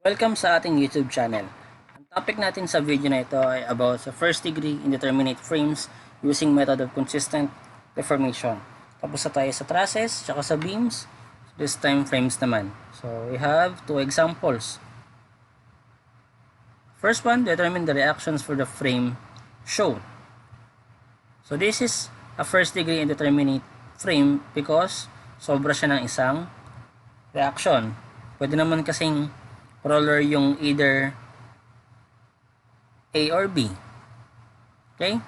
Welcome sa ating YouTube channel. Ang topic natin sa video na ito ay about sa first degree indeterminate frames using method of consistent deformation. Tapos na tayo sa trusses, tsaka sa beams. This time frames naman. So we have two examples. First one, determine the reactions for the frame shown. So this is a first degree indeterminate frame because sobra siya ng isang reaction. Pwede naman kasing roller yung either A or B. Okay?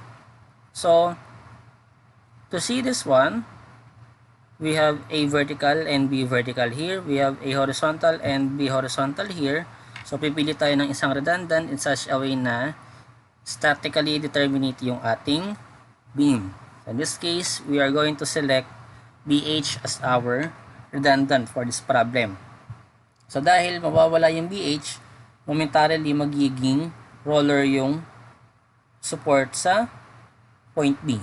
So, to see this one, we have A vertical and B vertical here. We have A horizontal and B horizontal here. So, pipili tayo ng isang redundant in such a way na statically determinate yung ating beam. So, in this case, we are going to select BH as our redundant for this problem. So dahil mawawala yung BH, momentarily magiging roller yung support sa point B.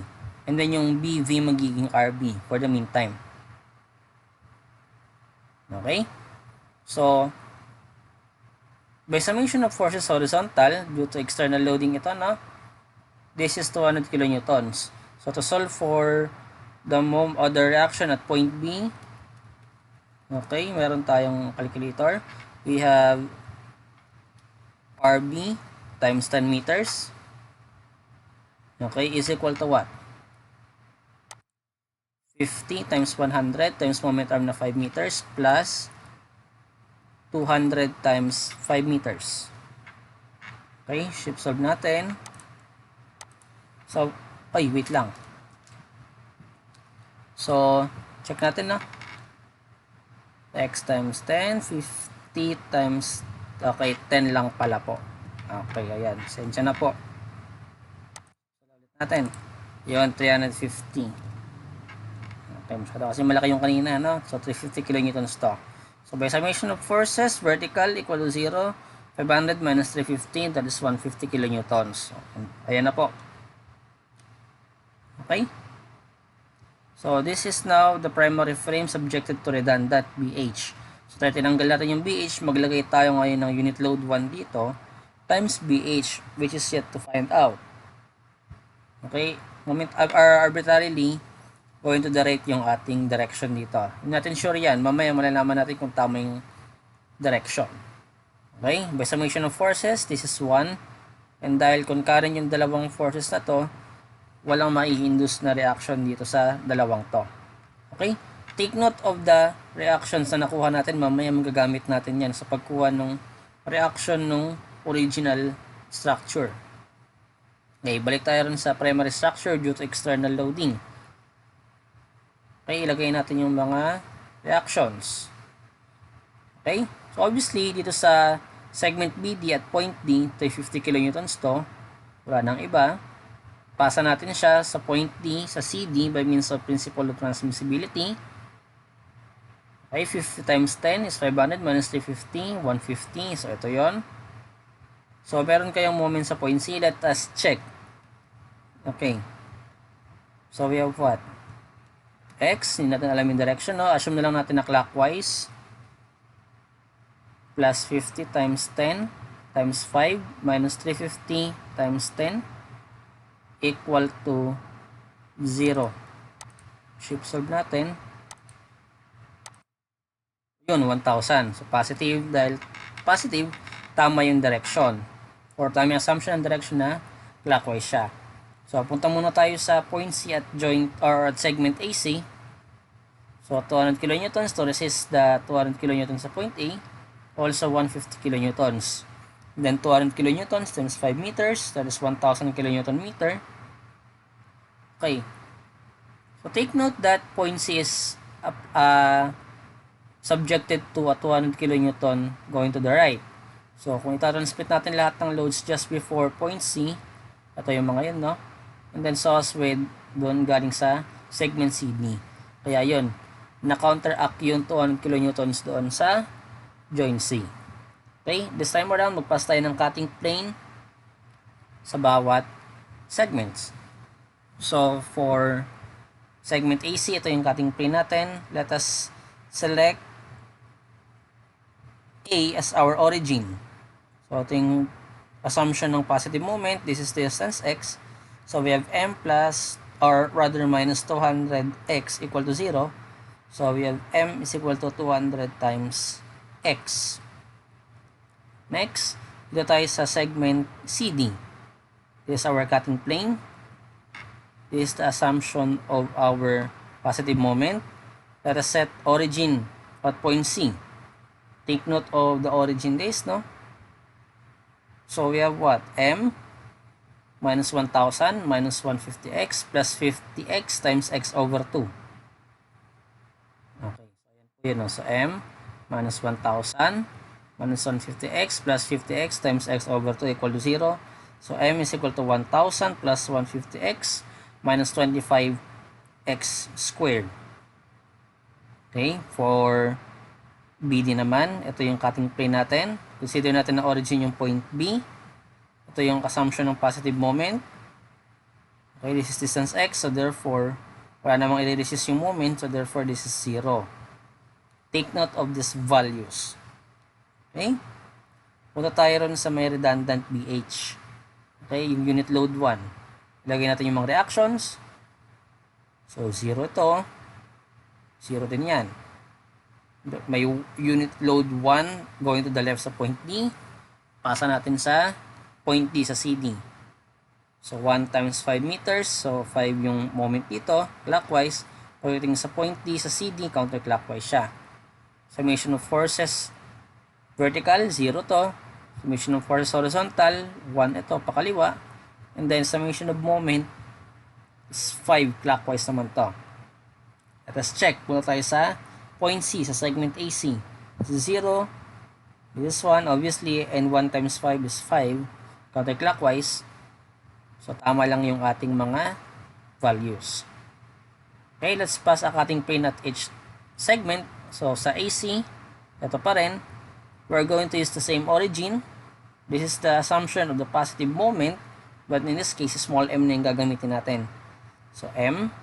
And then yung BV magiging RB for the meantime. Okay? So, by summation of forces horizontal, due to external loading ito, no? This is 200 kilonewtons. So to solve for the reaction at point B, okay, meron tayong calculator. We have RB times 10 meters. Okay, is equal to what? 50 times 100 times moment arm na 5 meters plus 200 times 5 meters. Okay, shift solve natin. So, ay, wait lang. So, check natin na. X times 10, 50 times, okay, 10 lang pala po. Okay, ayan, sensya na po. So, ulit natin. Yun, 350. Okay, masyado kasi malaki yung kanina, no? So, 350 kilonewtons to. So, by summation of forces, vertical equal to 0, 500 minus 350, that is 150 kilonewtons. So, ayan na po. Okay? So, this is now the primary frame subjected to redundant BH. So, tayo tinanggal natin yung BH. Maglagay tayo ngayon ng unit load 1 dito times BH, which is yet to find out. Okay? Arbitrarily, going to direct yung ating direction dito. Hindi natin sure yan. Mamaya malalaman natin kung tama yung direction. Okay? By summation of forces, this is 1. And dahil concurrent yung dalawang forces na to, walang mai-induce na reaction dito sa dalawang to. Okay? Take note of the reactions na nakuha natin. Mamaya magagamit natin yan sa pagkuha ng reaction ng original structure. Okay, balik tayo rin sa primary structure due to external loading. Okay, ilagay natin yung mga reactions. Okay? So obviously, dito sa segment BD at point D, 350 kilonewtons to. Wala nang iba. Pasa natin siya sa point D, sa CD by means of principle of transmissibility. Okay, 50 times 10 is 500 minus 350, 150. So, ito yon. So, meron kayong moment sa point C. Let us check. Okay. So, we have what? X. Hindi natin alam yung direction, no? Assume na lang natin na clockwise. Plus 50 times 10 times 5 minus 350 times 10. Equal to 0. Shift solve natin. Yun, 1,000. So, positive. Dahil positive, tama yung direction. Or tama yung assumption ng direction na clockwise siya. So, punta muna tayo sa point C at joint or at segment AC. So, 200 kilonewtons to resist the 200 kilonewtons sa point A. Also, 150 kilonewtons. Then 200 kilonewtons times 5 meters, that is 1,000 kilonewton meter. Okay. So take note that point C is subjected to a 200 kilonewton going to the right. So kung itatransmit natin lahat ng loads just before point C, ito yung mga yun, no? And then source with doon galing sa segment CD. Kaya yun, na-counteract yung 200 kilonewtons doon sa joint C. Okay, this time around, magpas tayo ng cutting plane sa bawat segments. So, for segment AC, ito yung cutting plane natin. Let us select A as our origin. So, ito yung assumption ng positive moment. This is distance x. So, we have m plus, or rather minus 200x equal to 0. So, we have m is equal to 200 times x. Next, dito tayo sa segment CD. This is our cutting plane. This is the assumption of our positive moment. Let us set origin at point C. Take note of the origin days, no? So we have what? M minus 1000 minus 150x plus 50x times x over 2. Okay, so ayan po yun, no? So M minus 1000 minus 150x plus 50x times x over 2 equal to 0. So M is equal to 1000 plus 150x minus 25x squared. Okay, for BD naman, ito yung cutting plane natin. Consider natin na origin yung point B. Ito yung assumption ng positive moment. Okay, this is distance x, so therefore, wala namang i-resist yung moment, so therefore, this is 0. Take note of these values. Okay? Punta tayo ron sa may redundant BH. Okay, yung unit load 1. Ilagay natin yung mga reactions. So, 0 ito. 0 din yan. May unit load 1 going to the left sa point D. Pasa natin sa point D sa CD. So, 1 times 5 meters. So, 5 yung moment dito, clockwise. Pagdating sa point D sa CD, counterclockwise siya. Summation of forces vertical, 0 to. Summation of forces horizontal, 1 ito, pakaliwa. And then, summation of moment is 5 clockwise naman to. Let us check. Punta tayo sa point C, sa segment AC. This is 0. This is 1, obviously. And 1 times 5 is 5. Counterclockwise. So, tama lang yung ating mga values. Okay, let's pass a cutting plane at each segment. So, sa AC, ito pa rin. We're going to use the same origin. This is the assumption of the positive moment. But in this case, small m na yung gagamitin natin. So, m.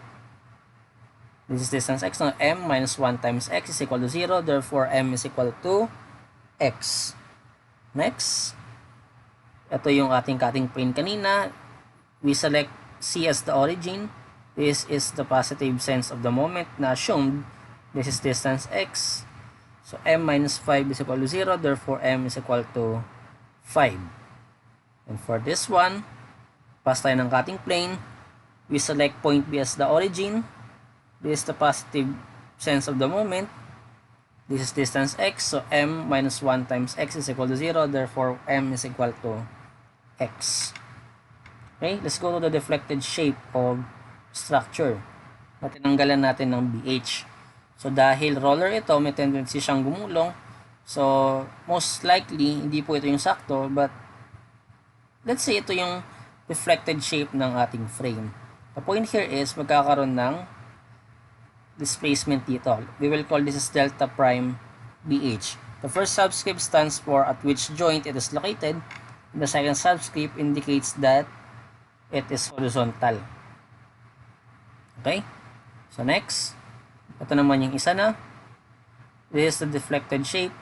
This is distance x. Now, m minus 1 times x is equal to 0. Therefore, m is equal to x. Next. Ito yung ating cutting plane kanina. We select C as the origin. This is the positive sense of the moment na assumed. This is distance x. So, m minus 5 is equal to 0. Therefore, m is equal to 5. And for this one, pass tayo ng cutting plane. We select point B as the origin. This is the positive sense of the moment. This is distance x. So, m minus 1 times x is equal to 0. Therefore, m is equal to x. Okay, let's go to the deflected shape of structure. Tinanggalan natin ng BH. So, dahil roller ito, may tendency siyang gumulong. So, most likely, hindi po ito yung sakto. But, let's say ito yung deflected shape ng ating frame. The point here is, magkakaroon ng displacement dito. We will call this as delta prime BH. The first subscript stands for at which joint it is located. And the second subscript indicates that it is horizontal. Okay? So next, ito naman yung isa na. This is the deflected shape.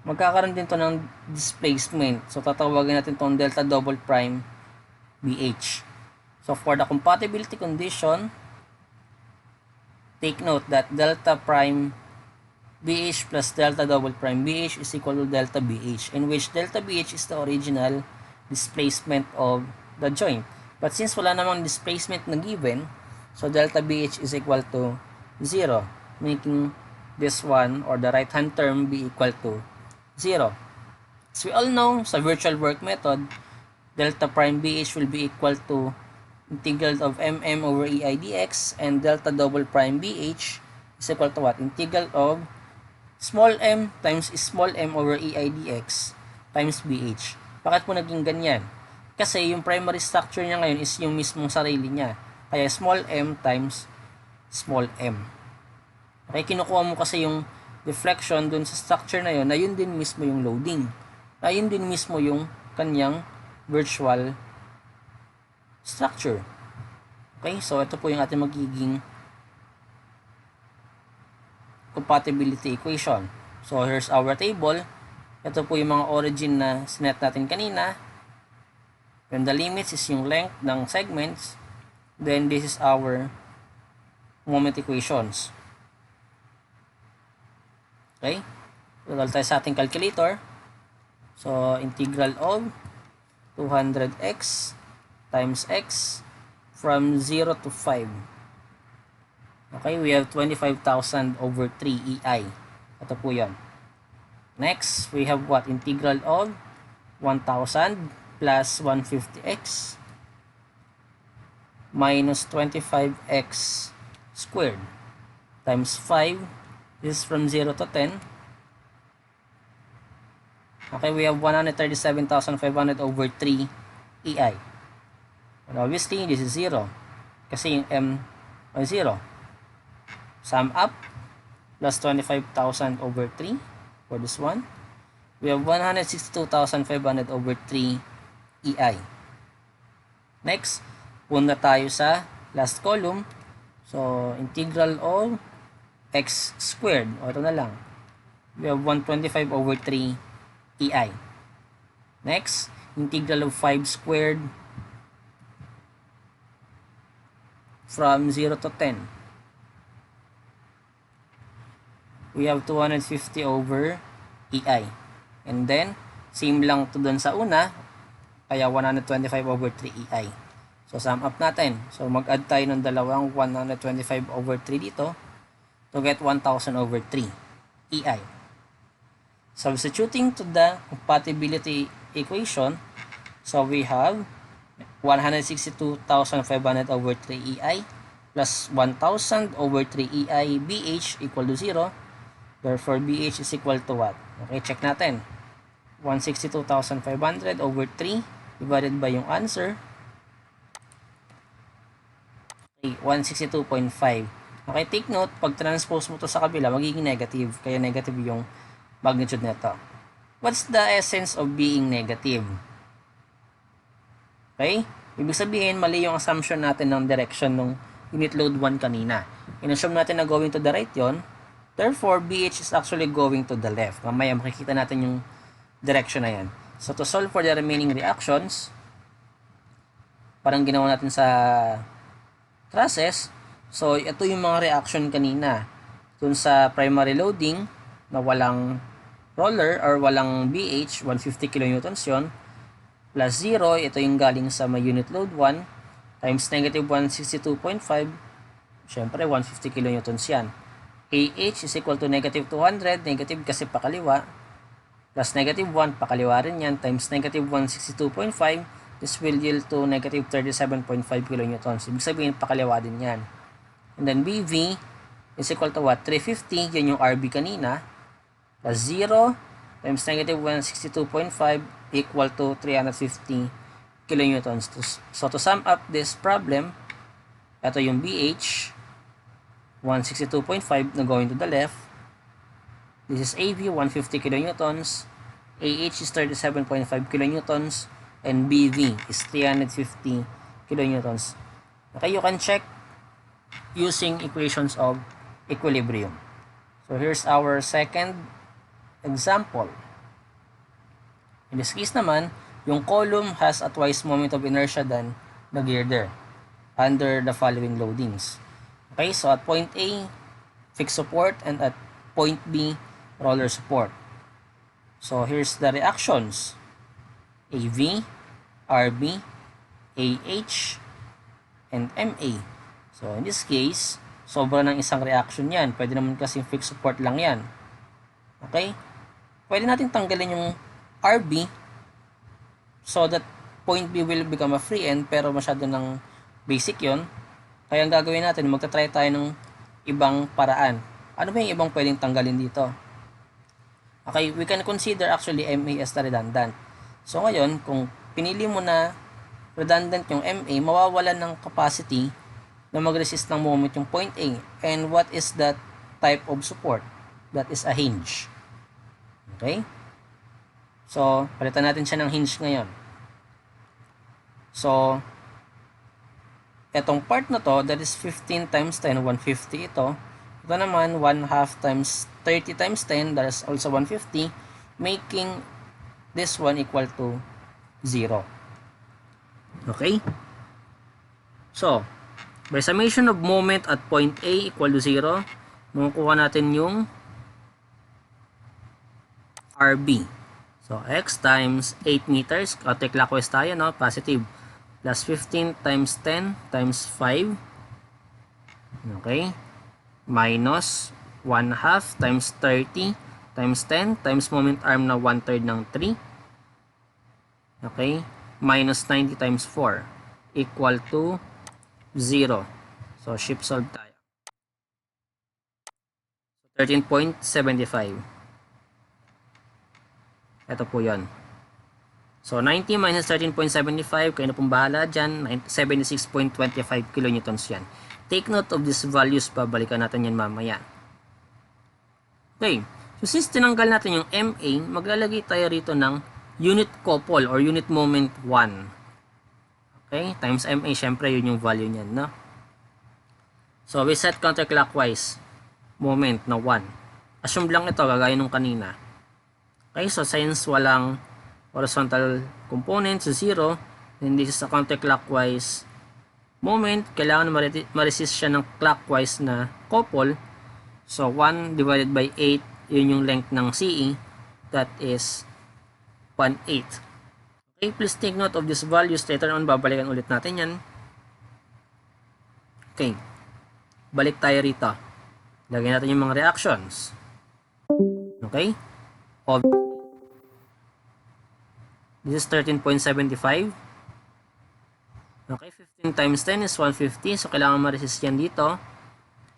Magkakaroon din to ng displacement. So tatawagin natin itong delta double prime BH. So for the compatibility condition, take note that delta prime BH plus delta double prime BH is equal to delta BH, in which delta BH is the original displacement of the joint. But since wala namang displacement na given, so delta BH is equal to 0, making this one or the right hand term be equal to 0. As we all know, sa virtual work method, delta prime BH will be equal to integral of mm over ei dx, and delta double prime BH is equal to what? Integral of small m times small m over ei dx times BH. Bakit po naging ganyan? Kasi yung primary structure niya ngayon is yung mismong sarili niya. Kaya small m times small m. Okay, kinukuha mo kasi yung deflection dun sa structure na yun, na yun din mismo yung loading. Na yun din mismo yung kanyang virtual structure. Okay, so ito po yung ating magiging compatibility equation. So, here's our table. Ito po yung mga origin na sinet natin kanina. Then, the limits is yung length ng segments. Then, this is our moment equations. Okay? Total tayo sa ating calculator. So, integral of 200x times x from 0 to 5. Okay, we have 25,000 over 3 EI. Ito po yun. Next, we have what? Integral of 1,000 plus 150x minus 25x squared times 5. This is from 0 to 10. Okay, we have 137,500 over 3 EI. And obviously, this is 0. Kasi yung M ay 0. Sum up, plus 25,000 over 3 for this one. We have 162,500 over 3 EI. Next, punta tayo sa last column. So, integral of x squared. O, ito na lang. We have 125 over 3 EI. Next, integral of 5 squared from 0 to 10. We have 250 over EI. And then, same lang to dun sa una, kaya 125 over 3 EI. So, sum up natin. So, mag-add tayo ng dalawang 125 over 3 dito to get 1,000 over 3 EI. Substituting to the compatibility equation, so we have 162,500 over 3 EI plus 1,000 over 3 EI BH equal to 0. Therefore, BH is equal to what? Okay, check natin. 162,500 over 3 divided by yung answer. Okay, 162.5. Okay, take note, pag transpose mo to sa kabila, magiging negative. Kaya negative yung magnitude nito. What's the essence of being negative? Okay? Ibig sabihin, mali yung assumption natin ng direction ng unit load 1 kanina. In-assume natin na going to the right yon. Therefore, BH is actually going to the left. Mamaya makikita natin yung direction na yan. So, to solve for the remaining reactions, parang ginawa natin sa trusses. So, ito yung mga reaction kanina. Dun sa primary loading, na walang roller or walang BH, 150 kN yun. Plus 0, ito yung galing sa may unit load 1, times negative 162.5, syempre 150 kN yan. AH is equal to negative 200, negative kasi pakaliwa, plus negative 1, pakaliwa rin yan, times negative 162.5, this will yield to negative 37.5 kN. Ibig sabihin, pakaliwa din yan. And then BV is equal to what? 350, yun yung RB kanina, plus 0, times negative 162.5 equal to 350 kN. So, to sum up this problem, ito yung BH, 162.5 na going to the left. This is AV, 150 kN. AH is 37.5 kN. And BV is 350 kN. Okay, you can check using equations of equilibrium. So, here's our second example. In this case naman, yung column has a twice moment of inertia than the girder under the following loadings. Okay, so at point A, fixed support, and at point B, roller support. So here's the reactions. AV, RB, AH, and MA. So in this case, sobra ng isang reaction yan. Pwede naman kasi fixed support lang yan. Okay? Pwede natin tanggalin yung RB so that point B will become a free end, pero masyado ng basic yon. Kaya ang gagawin natin, magta-try tayo ng ibang paraan. Ano ba yung ibang pwedeng tanggalin dito? Okay, we can consider actually MA as the redundant. So ngayon, kung pinili mo na redundant yung MA, mawawalan ng capacity na mag-resist ng moment yung point A. And what is that type of support? That is a hinge. Okay? So, palitan natin siya ng hinge ngayon. So, etong part na to, that is 15 times 10, 150 ito, Ito naman, 1 half times 30 times 10, that is also 150, making this one equal to 0. Okay? So, by summation of moment at point A equal to 0, makukuha natin yung RB. So, x times 8 meters, counterclockwise tayo, no? Positive. Plus 15 times 10 times 5. Okay? Minus 1 half times 30 times 10 times moment arm na 1/3 ng 3. Okay? Minus 90 times 4 equal to 0. So, shift solve tayo. 13.75. Ito po yun. So, 90 minus 13.75, kayo na pong bahala dyan, 76.25 kilonewtons yan. Take note of these values, babalikan natin yan mamaya. Okay, so since tinanggal natin yung MA, maglalagay tayo rito ng unit couple or unit moment 1. Okay, times MA, syempre yun yung value niyan, no? So, we set counterclockwise moment na 1. Assume lang ito, gagaya nung kanina. Okay, so since walang horizontal component, so 0, then this is a counterclockwise moment, kailangan ma-resist siya ng clockwise na couple. So, 1 divided by 8, yun yung length ng CE, that is 1/8. Okay, please take note of these values. Later on, babalikan ulit natin yan. Okay, balik tayo rito. Lagyan natin yung mga reactions. Okay, this is 13.75. Okay, 15 times 10 is 150. So, kailangan ma-resist yan dito.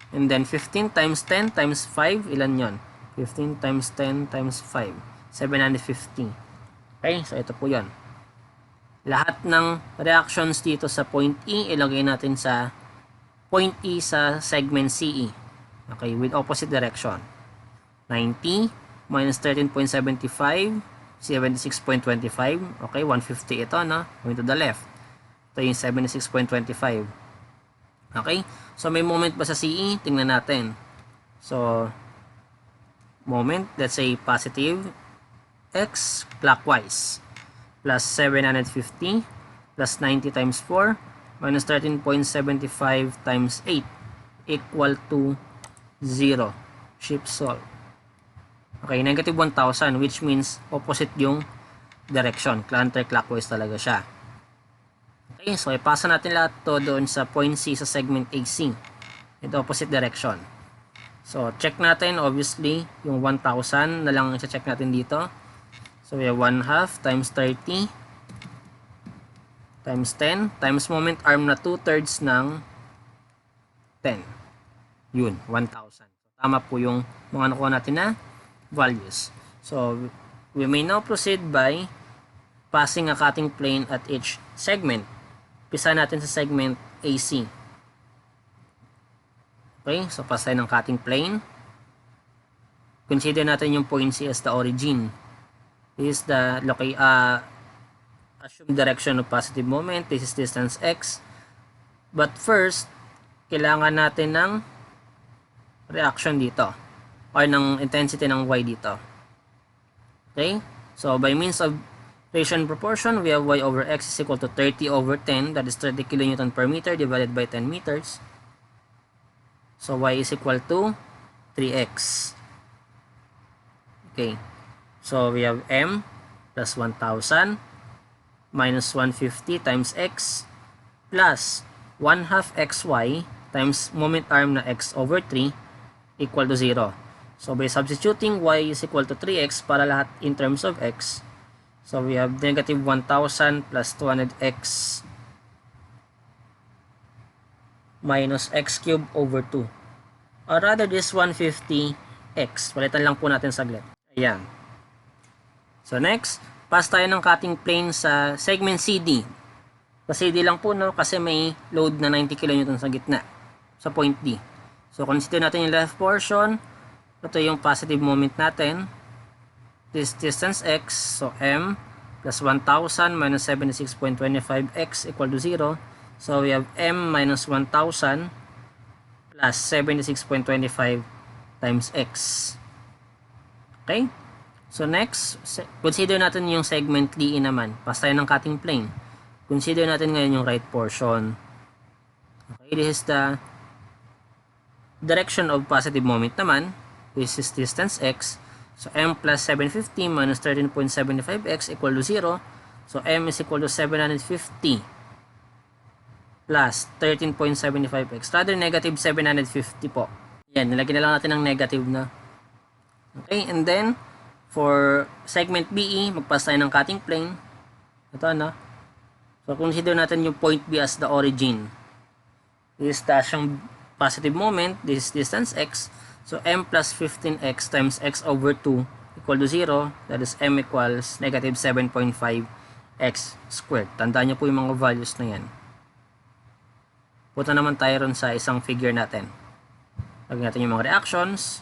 And then, 15 times 10 times 5, ilan yon? 15 times 10 times 5, 750. Okay, so ito po yon. Lahat ng reactions dito sa point E, ilagay natin sa point E sa segment CE. Okay, with opposite direction. 90 minus 13.75, 76.25. Okay, 150 ito, no? Going to the left. Ito yung 76.25. Okay, so may moment ba sa CE? Tingnan natin. So, moment, let's say positive x clockwise plus 750 plus 90 times 4 minus 13.75 times 8 equal to 0. Shift solve. Okay, negative 1,000, which means opposite yung direction. Counterclockwise talaga siya. Okay, so ipasa natin lahat to doon sa point C sa segment AC. Ito opposite direction. So, check natin, obviously, yung 1,000 na lang i-check natin dito. So, we have 1 half times 30 times 10 times moment arm na 2/3 ng 10. Yun, 1,000. So, tama po yung mga nakuha natin na values. So, we may now proceed by passing a cutting plane at each segment. Pisa natin sa segment AC. Okay, so pass tayo ng cutting plane. Consider natin yung point C as the origin. This is the assumed direction of positive moment. This is distance x. But first, kailangan natin ng reaction dito or ng intensity ng y dito. Okay, so by means of ratio and proportion, we have y over x is equal to 30 over 10. That is 30 kilonewton per meter divided by 10 meters. So, y is equal to 3x. Okay. So, we have m plus 1,000 minus 150 times x plus 1 half xy times moment arm na x over 3 equal to 0. So, by substituting y is equal to 3x para lahat in terms of x. So, we have negative 1,000 plus 200x minus x cubed over 2. Or rather, this 150x. Palitan lang po natin saglit. Ayan. So, next, pass tayo ng cutting plane sa segment CD. Sa CD lang po, no? Kasi may load na 90 kN sa gitna. Sa point D. So, consider natin yung left portion. Ito yung positive moment natin. This distance x. So, m plus 1,000 minus 76.25x equal to 0. So, we have m minus 1,000 plus 76.25 times x. Okay? So next, consider natin yung segment DE naman. Pas tayo ng cutting plane. Consider natin ngayon yung right portion. Okay, this is the direction of positive moment naman. This is distance x. So m plus 750 minus 13.75x equal to 0. So m is equal to 750 plus 13.75x. Rather, negative 750 po. Yan, nilagyan na lang natin ng negative na. Okay, and then, for segment BE, magpas tayo ng cutting plane. Ito na. So, consider natin yung point B as the origin. This is dash yung positive moment. This is distance x. So, m plus 15x times x over 2 equal to 0. That is m equals negative 7.5x squared. Tandaan nyo po yung mga values na yan. Punta naman tayo ron sa isang figure natin. Lagyan natin yung mga reactions.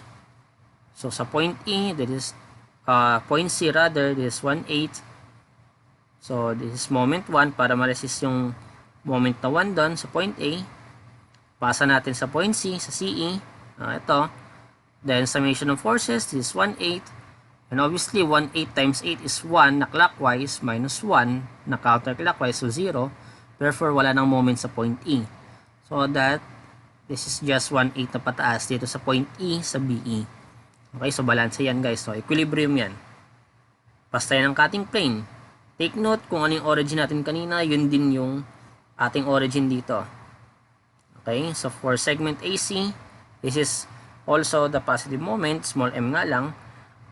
So, sa point E, that is, point C rather, this is 1/8. So, this is moment 1 para ma-resist yung moment na 1 doon sa point A. Pasa natin sa point C, sa CE. Ito. Then, summation of forces, this is 1/8. And obviously, 1/8 times 8 is 1 na clockwise minus 1 na counterclockwise, so 0. Therefore, wala nang moment sa point E. So that, this is just 1/8 na pataas dito sa point E sa BE. Okay, so balance yan guys. So, equilibrium yan. Pas tayo ng cutting plane. Take note kung ano yung origin natin kanina, yun din yung ating origin dito. Okay, so for segment AC, this is also the positive moment, small m nga lang.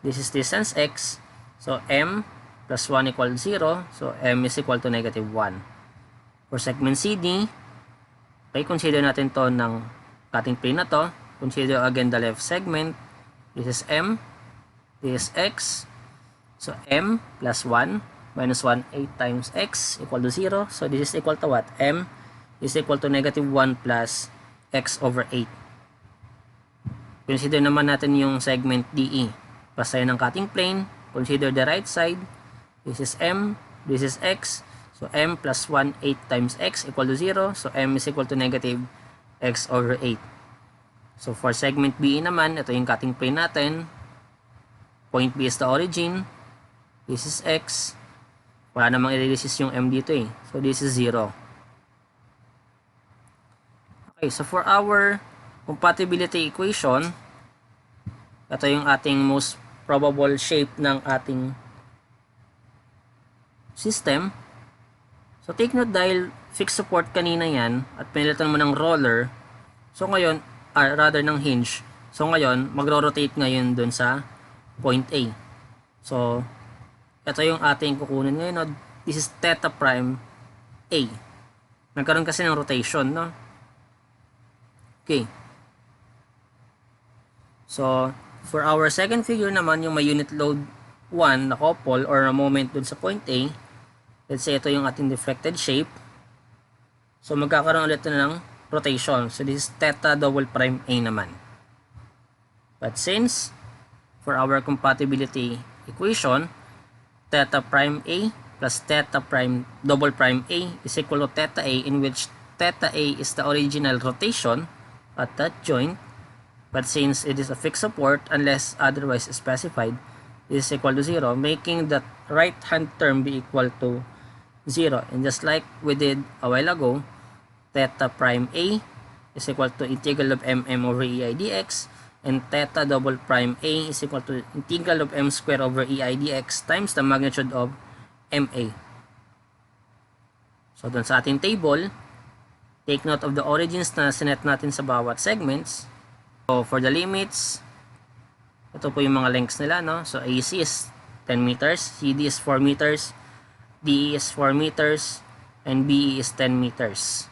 This is distance x. So, m plus 1 equals 0. So, m is equal to negative 1. For segment CD, okay, consider natin to ng cutting plane na to. Consider again the left segment. This is m. This is x. So, m plus 1 minus 1/8 times x equal to 0. So, this is equal to what? M is equal to negative 1 plus x over 8. Consider naman natin yung segment DE. Pas tayo ng cutting plane. Consider the right side. This is m. This is x. So, m plus 1/8 times x equal to 0. So, m is equal to negative x over 8. So, for segment BE naman, ito yung cutting plane natin. Point B is the origin. This is x. Wala namang i-resist yung m dito eh. So, this is 0. Okay, so for our compatibility equation, ito yung ating most probable shape ng ating system. So, take note dahil fixed support kanina yan at pinilitan mo ng roller, so ngayon, rather ng hinge, so ngayon, magro-rotate ngayon dun sa point A. So, ito yung ating kukunin ngayon. No? This is theta prime A. Nagkaroon kasi ng rotation, no? Okay. So, for our second figure naman, yung may unit load 1 na couple or a moment dun sa point A, let's say ito yung ating deflected shape. So, magkakaroon ulit na ng rotation. So, this is theta double prime A naman. But since, for our compatibility equation, theta prime A plus theta prime double prime A is equal to theta A, in which theta A is the original rotation at that joint. But since it is a fixed support, unless otherwise specified, is equal to 0, making the right hand term be equal to 0. And just like we did a while ago, theta prime A is equal to integral of mm over ei dx, and theta double prime A is equal to integral of m squared over ei dx times the magnitude of ma. So, dun sa ating table, take note of the origins na sinet natin sa bawat segments. So, for the limits, ito po yung mga lengths nila, no? So, AC is 10 meters, CD is 4 meters, DE is 4 meters, and BE is 10 meters.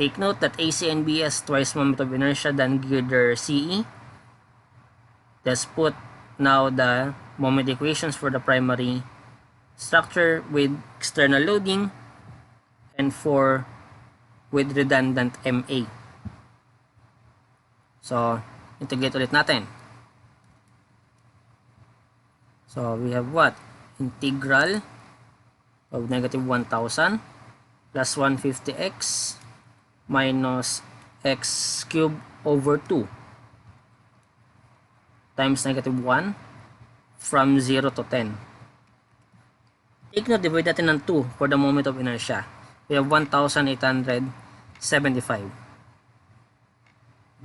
Take note that AC and BE has twice moment of inertia than girder CE. Let's put now the moment equations for the primary structure with external loading and for with redundant MA. So, integrate ulit natin. So, we have what? Integral of negative 1,000 plus 150x minus x cubed over 2 times negative 1 from 0 to 10. Take note, divide natin ng 2 for the moment of inertia. We have 1,875.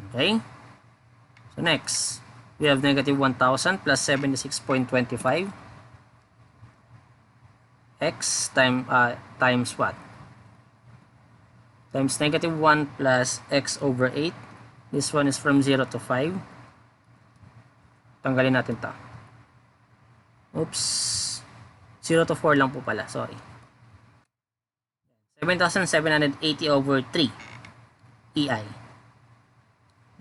Okay? So next, we have negative 1,000 plus 76.25 x times what? Times negative 1 plus x over 8. This one is from 0 to 5. Tanggalin natin to. Oops. 0 to 4 lang po pala. Sorry. 7,780 over 3 EI.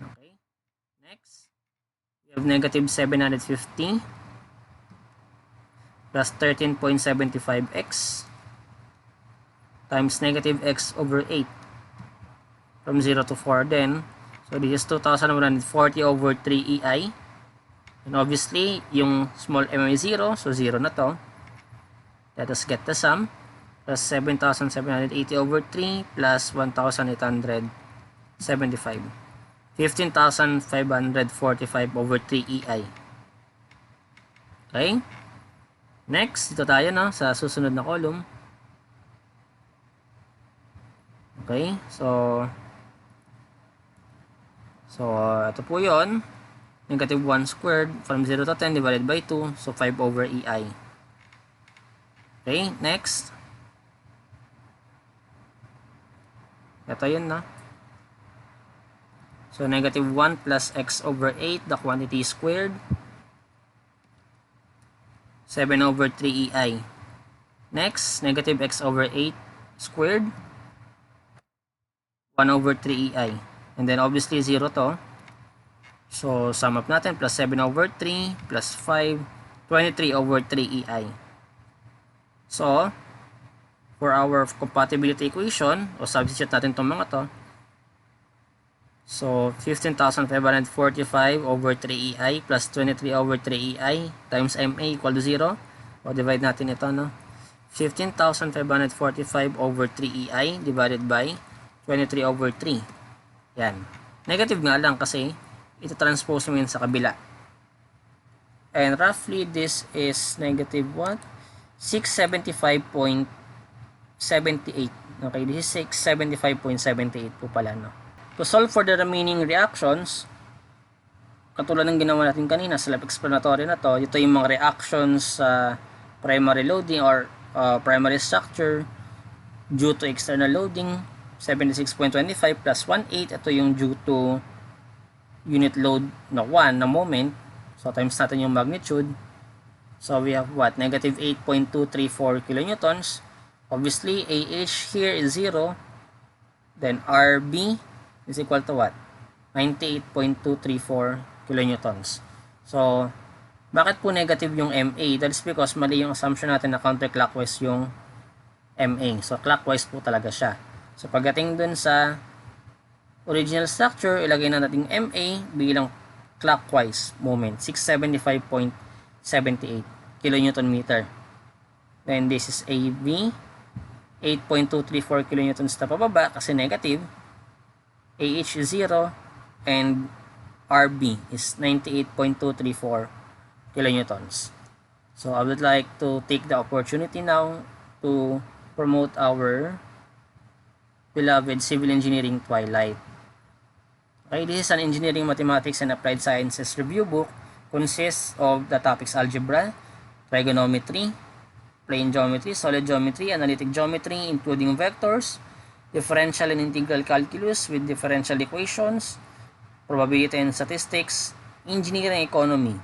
Okay. Next, we have negative 750 plus 13.75x times negative x over 8 from 0 to 4 then. So this is 2,140 over 3 EI. And obviously, yung small m is 0, so 0 na to. Let us get the sum. Plus 7,780 over 3 plus 1,875. 15,545 over 3 EI. Okay? Next, dito tayo no, sa susunod na column. Okay? So ito po yun. Negative 1 squared from 0 to 10 divided by 2. So 5 over EI. Okay, next. Ito yun na. So negative 1 plus x over 8, the quantity squared. 7 over 3 EI. Next, negative x over 8 squared. 1 over 3 EI. And then obviously 0 to. So sum up natin, plus 7 over 3 plus 5, 23 over 3 EI. So, for our compatibility equation, o substitute natin itong mga to. So, 15,545 over 3 EI plus 23 over 3 EI times MA equal to 0. O divide natin ito, no? 15,545 over 3 EI divided by 23 over 3. Yan. Negative nga lang kasi ito transpose mo yun sa kabila. And roughly this is negative what? 675.78. Okay, this is 675.78 po pala, no? To solve for the remaining reactions, katulad ng ginawa natin kanina sa self-explanatory na to, ito yung mga reactions sa primary loading or primary structure due to external loading, 76.25 plus 18. Ito yung due to unit load na 1 na moment. So times natin yung magnitude. So we have what? Negative 8.234 kilonewtons. Obviously, AH here is 0. Then RB is equal to what? 98.234 kilonewtons. So, bakit po negative yung MA? That is because mali yung assumption natin na counterclockwise yung MA. So, clockwise po talaga siya. So, pagdating dun sa original structure, ilagay na natin MA bilang clockwise moment, 675.78 kilonewton meter. Then this is AB, 8.234 kilonewtons na pababa kasi negative. AH is 0 and RB is 98.234 kilonewtons. So I would like to take the opportunity now to promote our beloved civil engineering twilight. Okay, this is an engineering mathematics and applied sciences review book. Consists of the topics algebra, trigonometry, plane geometry, solid geometry, analytic geometry, including vectors, differential and integral calculus with differential equations, probability and statistics, engineering economy,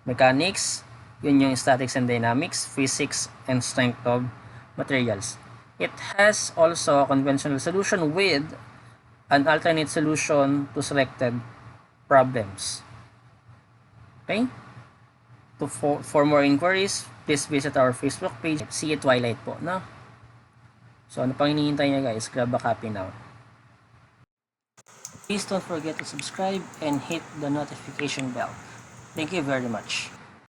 mechanics, yun yung statics and dynamics, physics, and strength of materials. It has also a conventional solution with an alternate solution to selected problems. Okay? For more inquiries, please visit our Facebook page. See you Twilight po, no? So, ano pang hinihintay niya guys? Grab a copy now. Please don't forget to subscribe and hit the notification bell. Thank you very much.